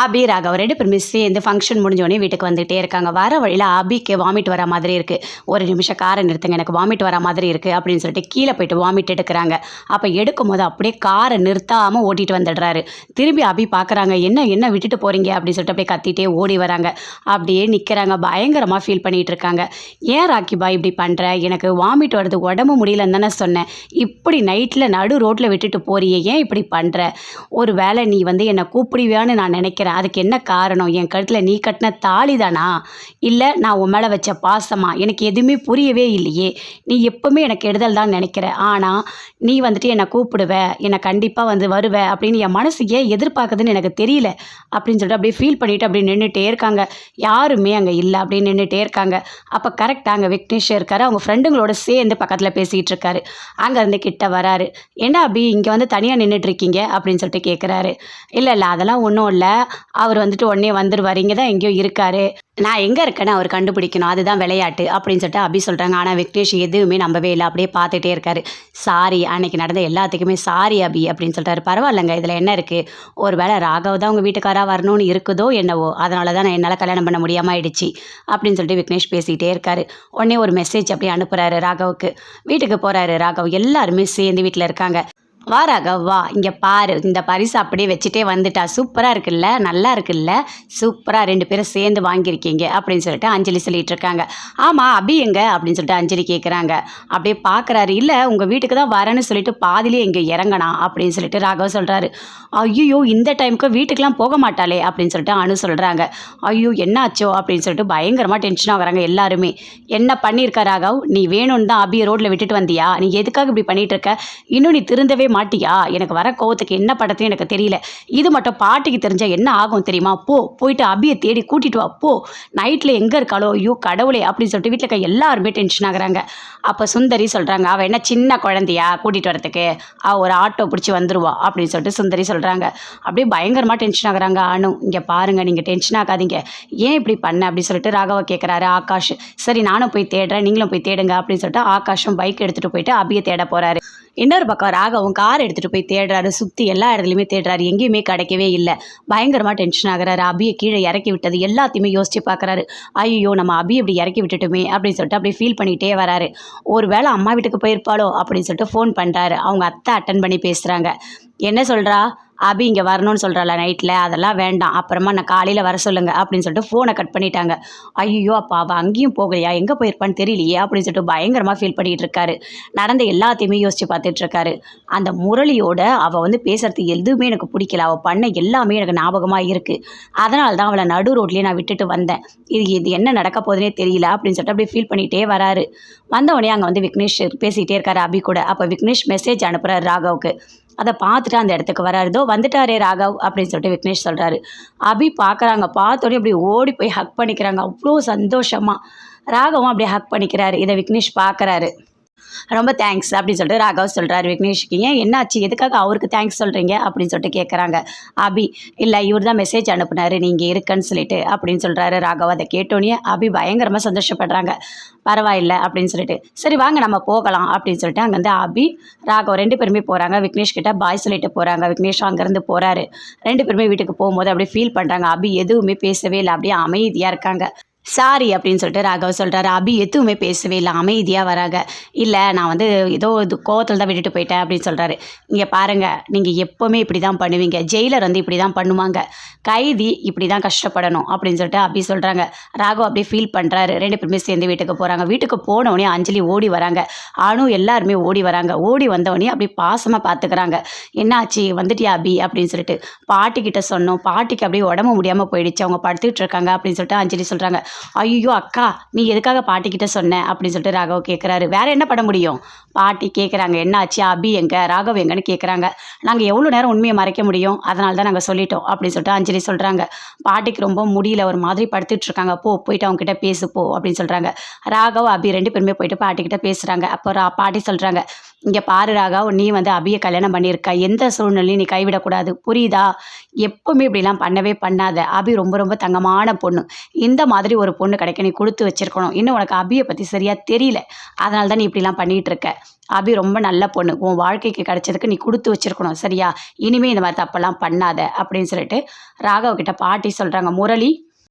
அபி, ராகவ் 2 பேருமே சேர்ந்து ஃபங்ஷன் முடிஞ்சோடனே வீட்டுக்கு வந்துகிட்டே இருக்காங்க. வர வழியில அபிக்கு வாமிட் வர மாதிரி இருக்குது. ஒரு நிமிஷம் காரை நிறுத்துங்க, எனக்கு வாமிட் வர மாதிரி இருக்குது அப்படின்னு சொல்லிட்டு கீழே போயிட்டு வாமிட் எடுக்கிறாங்க. அப்போ எடுக்கும்போது அப்படியே காரை நிறுத்தாமல் ஓட்டிட்டு வந்துடுறாரு. திரும்பி அபி பார்க்குறாங்க, என்ன என்ன விட்டுட்டு போகிறீங்க அப்படின்னு சொல்லிட்டு அப்படியே கத்திட்டே ஓடி வராங்க. அப்படியே நிற்கிறாங்க, பயங்கரமாக ஃபீல் பண்ணிகிட்டு இருக்காங்க. ஏன் ராக்கிபா இப்படி பண்ணுற? எனக்கு வாமிட் வருது, உடம்பு முடியலன்னு தானே சொன்னேன். இப்படி நைட்டில் நடு ரோட்டில் விட்டுட்டு போறியே, ஏன் இப்படி பண்ணுற? ஒரு வேளை நீ என்னை கூப்பிடுவியான்னு நான் நினைக்கிறேன். அதுக்கு என்ன காரணம்? என் கழுத்தில் நீ கட்டின தாலி தானா, இல்லை நான் உன் மேலே வச்ச பாசமா? எனக்கு எதுவுமே புரியவே இல்லையே. நீ எப்பவுமே எனக்கு கெடுதல் தான் நினைக்கிற. ஆனால் நீ என்னை கூப்பிடுவ, என்னை கண்டிப்பாக வருவ அப்படின்னு என் மனசு ஏன் எதிர்பார்க்குதுன்னு எனக்கு தெரியல அப்படின்னு சொல்லிட்டு அப்படியே ஃபீல் பண்ணிவிட்டு அப்படி நின்றுட்டே இருக்காங்க. யாருமே அங்கே இல்லை, அப்படின்னு நின்றுட்டே இருக்காங்க. அப்போ கரெக்டாக அங்கே விக்னேஷ் இருக்கார். அவங்க ஃப்ரெண்டுங்களோட சேர்ந்து பக்கத்தில் பேசிகிட்டு இருக்காரு. அங்கேருந்து கிட்ட வராரு. என்ன அபி இங்கே தனியாக நின்றுட்டுருக்கீங்க அப்படின்னு சொல்லிட்டு கேட்குறாரு. இல்லை அதெல்லாம் ஒன்றும் இல்லை, அவர் உடனே வந்துடுவார், இங்கே தான் எங்கேயோ இருக்காரு, நான் எங்கே இருக்கேன்னு அவர் கண்டுபிடிக்கணும், அதுதான் விளையாட்டு அப்படின்னு சொல்லிட்டு அபி சொல்கிறாங்க. ஆனால் விக்னேஷ் எதுவுமே நம்பவே இல்லை, அப்படியே பார்த்துட்டே இருக்காரு. சாரி, அன்னைக்கு நடந்த எல்லாத்துக்குமே சாரி அபி அப்படின்னு சொல்கிறாரு. பரவாயில்லைங்க, இதில் என்ன இருக்குது? ஒரு வேளை ராகவ் தான் உங்கள் வீட்டுக்காராக வரணும்னு இருக்குதோ என்னவோ, அதனால தான் நான் என்னால் கல்யாணம் பண்ண முடியாமல் ஆயிடுச்சு அப்படின்னு சொல்லிட்டு விக்னேஷ் பேசிகிட்டே இருக்காரு. உடனே ஒரு மெசேஜ் அப்படியே அனுப்புகிறாரு ராகவுக்கு. வீட்டுக்கு போகிறாரு ராகவ். எல்லாருமே சேர்ந்து வீட்டில் இருக்காங்க. வா ராகவ் வா, இங்கே பாரு, இந்த பரிசு அப்படியே வச்சுட்டே வந்துட்டா. சூப்பராக இருக்குல்ல, நல்லா இருக்குல்ல, சூப்பராக 2 பேரும் சேர்ந்து வாங்கியிருக்கீங்க அப்படின்னு சொல்லிட்டு அஞ்சலி சொல்லிட்டு இருக்காங்க. ஆமாம் அபி எங்க அப்படின்னு சொல்லிட்டு அஞ்சலி கேட்குறாங்க. அப்படியே பார்க்குறாரு. இல்லை உங்கள் வீட்டுக்கு தான் வரேன்னு சொல்லிட்டு பாதிலே இங்கே இறங்கணா அப்படின்னு சொல்லிட்டு ராகவ் சொல்கிறாரு. ஐயோ இந்த டைமுக்கு வீட்டுக்கெலாம் போக மாட்டாளே அப்படின்னு சொல்லிட்டு அனு சொல்கிறாங்க. ஐயோ என்னாச்சோ அப்படின்னு சொல்லிட்டு பயங்கரமாக டென்ஷன் ஆகுறாங்க எல்லாருமே. என்ன பண்ணியிருக்க ராகவ்? நீ வேணும்னு தான் அபியை ரோட்டில் விட்டுட்டு வந்தியா? நீ எதுக்காக இப்படி பண்ணிகிட்டு இருக்க? இன்னும் நீ திருந்தவே மாட்டியா? எனக்கு வர கோவத்துக்கு என்ன படத்தையும் எனக்கு தெரியல. இது மட்டும் பாட்டிக்கு தெரிஞ்சால் என்ன ஆகும் தெரியுமா? போயிட்டு அபியை தேடி கூட்டிட்டு வா போ. நைட்டில் எங்கே இருக்காளோ? ஐயோ கடவுளே அப்படின்னு சொல்லிட்டு வீட்டில் இருக்க எல்லாருமே டென்ஷன் ஆகுறாங்க. அப்போ சுந்தரி சொல்கிறாங்க, அவள் என்ன சின்ன குழந்தையா கூட்டிகிட்டு வரத்துக்கு? அவள் ஒரு ஆட்டோ பிடிச்சி வந்துருவா அப்படின்னு சொல்லிட்டு சுந்தரி சொல்கிறாங்க. அப்படியே பயங்கரமாக டென்ஷன் ஆகுறாங்க. அனு, இங்கே பாருங்கள், நீங்கள் டென்ஷன் ஆகாதீங்க, ஏன் இப்படி பண்ண அப்படின்னு சொல்லிட்டு ராகவ கேட்குறாரு. ஆகாஷ், சரி நானும் போய் தேடுறேன், நீங்களும் போய் தேடுங்க அப்படின்னு சொல்லிட்டு ஆகாஷும் பைக் எடுத்துகிட்டு போயிட்டு அபியை தேட போகிறாரு. இன்னொரு பக்கம் ராகவும் கார் எடுத்துகிட்டு போய் தேடுறாரு. சுற்றி எல்லா இடத்துலையுமே தேடுறாரு, எங்கேயுமே கிடைக்கவே இல்லை. பயங்கரமாக டென்ஷன் ஆகுறாரு. அபியை கீழே இறக்கி விட்டது எல்லாத்தையுமே யோசிச்சு பார்க்குறாரு. ஐயோ நம்ம அபியை இப்படி இறக்கி விட்டுட்டுமே அப்படின்னு சொல்லிட்டு அப்படியே ஃபீல் பண்ணிகிட்டே வராரு. ஒரு வேளை அம்மா வீட்டுக்கு போயிருப்பாளோ அப்படின்னு சொல்லிட்டு ஃபோன் பண்ணுறாரு. அவங்க அத்தை அட்டன் பண்ணி பேசுகிறாங்க. என்ன சொல்கிறா? அபி இங்கே வரணும்னு சொல்கிறாள நைட்டில், அதெல்லாம் வேண்டாம், அப்புறமா நான் காலையில் வர சொல்லுங்கள் அப்படின்னு சொல்லிட்டு ஃபோனை கட் பண்ணிட்டாங்க. ஐயோ அப்பா அவள் அங்கேயும் போகலையா, எங்கே போயிருப்பான்னு தெரியலையே அப்படின்னு சொல்லிட்டு பயங்கரமாக ஃபீல் பண்ணிகிட்டு இருக்காரு. நடந்த எல்லாத்தையுமே யோசித்து பார்த்துட்ருக்காரு. அந்த முரளியோட அவள் பேசுகிறது எதுவுமே எனக்கு பிடிக்கல. அவள் பண்ண எல்லாமே எனக்கு ஞாபகமாக இருக்குது. அதனால தான் அவளை நடு ரோட்லேயே நான் விட்டுட்டு வந்தேன். இது என்ன நடக்க போதுன்னே தெரியல அப்படின்னு சொல்லிட்டு அப்படியே ஃபீல் பண்ணிகிட்டே வராரு. வந்தவொடனே அங்கே விக்னேஷ் பேசிகிட்டே இருக்காரு அபி கூட. அப்போ விக்னேஷ் மெசேஜ் அனுப்புகிறார் ராகவுக்கு. அதை பார்த்துட்டு அந்த இடத்துக்கு வராரு. இதோ வந்துட்டாரே ராகவ் அப்படின்னு சொல்லிட்டு விக்னேஷ் சொல்கிறாரு. அபி பார்க்குறாங்க. பார்த்தோடனே அப்படி ஓடி போய் ஹக் பண்ணிக்கிறாங்க. அவ்வளோ சந்தோஷமாக ராகவும் அப்படியே ஹக் பண்ணிக்கிறாரு. இதை விக்னேஷ் பார்க்குறாரு. ரொம்ப தேங்க்ஸ் அப்படின்னு சொல்லிட்டு ராகவ் சொல்கிறாரு விக்னேஷுக்கு. ஏன் என்னாச்சு, எதுக்காக அவருக்கு தேங்க்ஸ் சொல்கிறீங்க அப்படின்னு சொல்லிட்டு கேட்குறாங்க அபி. இல்லை இவர் தான் மெசேஜ் அனுப்புனாரு நீங்கள் இருக்கன்னு சொல்லிட்டு அப்படின்னு சொல்கிறாரு ராகவ். அதை கேட்டோன்னே அபி பயங்கரமாக சந்தோஷப்படுறாங்க. பரவாயில்லை அப்படின்னு சொல்லிட்டு சரி வாங்க நம்ம போகலாம் அப்படின்னு சொல்லிட்டு அங்கேருந்து அபி ராகவ் 2 பேருமே போகிறாங்க. விக்னேஷ் கிட்ட பாய் சொல்லிட்டு போகிறாங்க. விக்னேஷ் அங்கேருந்து போகிறாரு. 2 பேருமே வீட்டுக்கு போகும்போது அப்படியே ஃபீல் பண்ணுறாங்க. அபி எதுவுமே பேசவே இல்லை, அப்படியே அமைதியாக இருக்காங்க. சாரி அப்படின்னு சொல்லிட்டு ராகவ் சொல்கிறாரு. அபி எதுவுமே பேசவே இல்லை, அமைதியாக வராங்க. இல்லை நான் ஏதோ இது கோவத்தில் தான் விட்டுட்டு போயிட்டேன் அப்படின்னு சொல்கிறாரு. இங்கே பாருங்கள், நீங்கள் எப்போவுமே இப்படி தான் பண்ணுவீங்க, ஜெயிலர் இப்படி தான் பண்ணுவாங்க, கைதி இப்படி தான் கஷ்டப்படணும் அப்படின்னு சொல்லிட்டு அபி சொல்கிறாங்க. ராகவ் அப்படியே ஃபீல் பண்ணுறாரு. 2 பேருமே சேர்ந்து வீட்டுக்கு போகிறாங்க. வீட்டுக்கு போனவொடனே அஞ்சலி ஓடி வராங்க. அனு எல்லாருமே ஓடி வராங்க. ஓடி வந்தவொடனே அப்படி பாசமாக பார்த்துக்கிறாங்க. என்னாச்சு வந்துட்டியா அபி அப்படின்னு சொல்லிட்டு பாட்டிக்கிட்ட சொன்னோம். பாட்டிக்கு அப்படியே உடம்பு முடியாமல் போயிடுச்சு, அவங்க படுத்துட்டு இருக்காங்க அப்படின்னு சொல்லிட்டு அஞ்சலி சொல்கிறாங்க. ஐயோ அக்கா நீ எதுக்காக பாட்டிக்கிட்ட சொன்ன அப்படின்னு சொல்லிட்டு ராகவ் கேட்குறாரு. வேற என்ன பண்ண முடியும்? பாட்டி கேட்குறாங்க என்னாச்சு அபி எங்க ராகவ் எங்கன்னு கேட்குறாங்க. நாங்கள் எவ்வளோ நேரம் உண்மையை மறைக்க முடியும், அதனால தான் நாங்கள் சொல்லிட்டோம் அப்படின்னு சொல்லிட்டு அஞ்சலி சொல்கிறாங்க. பாட்டிக்கு ரொம்ப முடியல, ஒரு மாதிரி படுத்துட்டு இருக்காங்க. போயிட்டு அவங்க கிட்ட பேசு போ அப்படின்னு சொல்கிறாங்க. ராகவ் அபி 2 பேருமே போயிட்டு பாட்டிக்கிட்ட பேசுகிறாங்க. அப்போ பாட்டி சொல்கிறாங்க, இங்கே பாரு ராகவ், நீ அபியை கல்யாணம் பண்ணியிருக்க, எந்த சூழ்நிலையும் நீ கைவிடக்கூடாது, புரியுதா? எப்பவுமே இப்படிலாம் பண்ணவே பண்ணாத. அபி ரொம்ப ரொம்ப தங்கமான பொண்ணு. இந்த மாதிரி ஒரு பொண்ணு கிடைக்க நீ கொடுத்து வச்சிருக்கணும். இன்னும் உனக்கு அபியை பற்றி சரியாக தெரியல. அதனால தான் நீ இப்படிலாம் பண்ணிகிட்டு இருக்க. அபி ரொம்ப நல்ல பொண்ணு. உன் வாழ்க்கைக்கு கிடைச்சதுக்கு நீ கொடுத்து வச்சிருக்கணும் சரியா? இனிமேல் இந்த மாதிரி தப்பெல்லாம் பண்ணாத அப்படின்னு சொல்லிட்டு ராகவ் கிட்ட பாட்டி சொல்கிறாங்க. முரளி